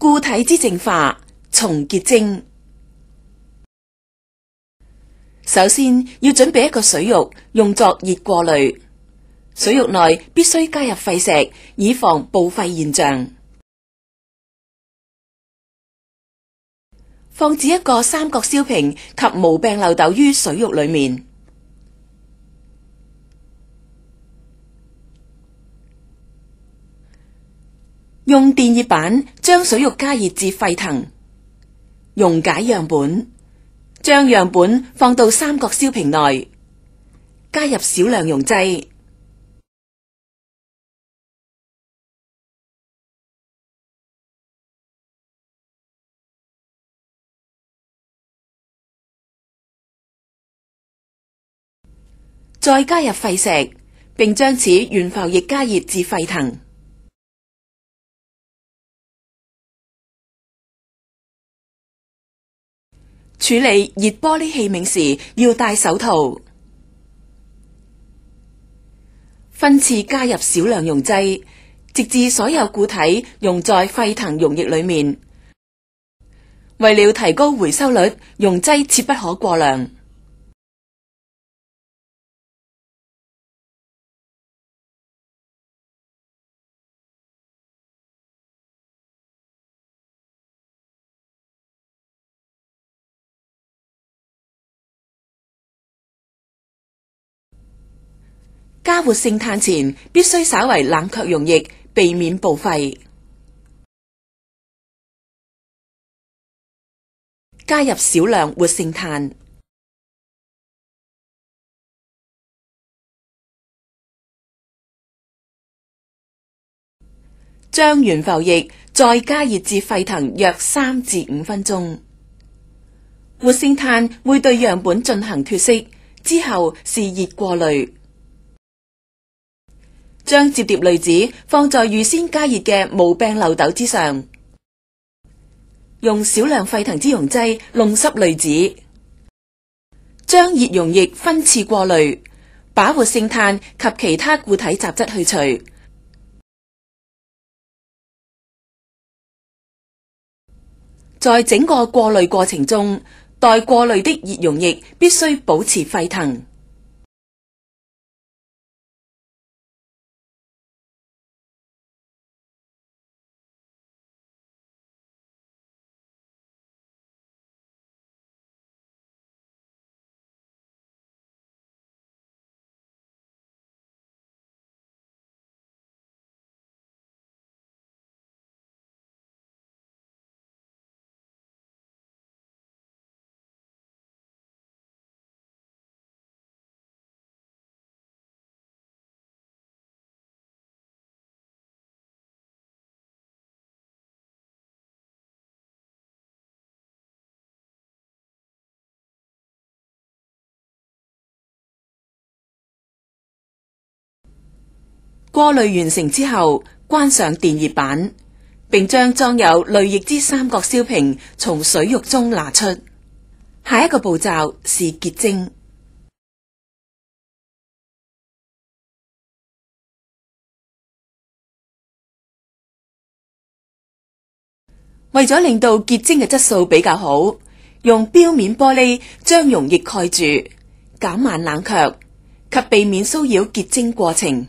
固體之淨化，重結晶。首先要準備一個水浴，用作熱過濾。水浴內必須加入廢石，以防報廢現象。放置一個三角燒瓶及無病漏斗於水浴裏面。用電熱板將水浴加熱至沸騰，溶解樣本，將樣本放到三角燒瓶內，加入少量溶劑，再加入廢石，並將此懸浮液加熱至沸騰。處理熱玻璃器皿時要戴手套。分次加入少量溶劑，直至所有固體溶在沸騰溶液裏面。為了提高回收率，溶劑切不可過量。加活性炭前，必須稍為冷卻溶液，避免報廢。加入少量活性炭，將懸浮液再加熱至沸騰約3至5分鐘。活性炭會對樣本進行脫色，之後是熱過濾。將摺疊濾紙放在預先加熱嘅無病漏斗之上，用少量沸騰之溶劑弄濕濾紙，將熱溶液分次過濾，把活性炭及其他固體雜質去除。在整個過濾過程中，待過濾的熱溶液必須保持沸騰。過濾完成之後，關上電熱板，並將裝有濾液之三角燒瓶從水浴中拿出。下一個步驟是結晶。為咗令到結晶嘅質素比較好，用錶面玻璃將溶液蓋住，減慢冷卻及避免騷擾結晶過程。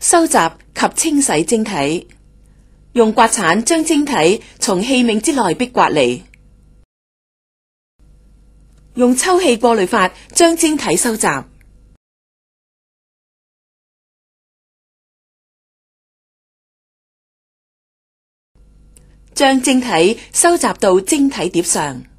收集及清洗晶體，用刮鏟將晶體從器皿之內壁刮離，用抽氣過濾法將晶體收集，將晶體收集到晶體碟上。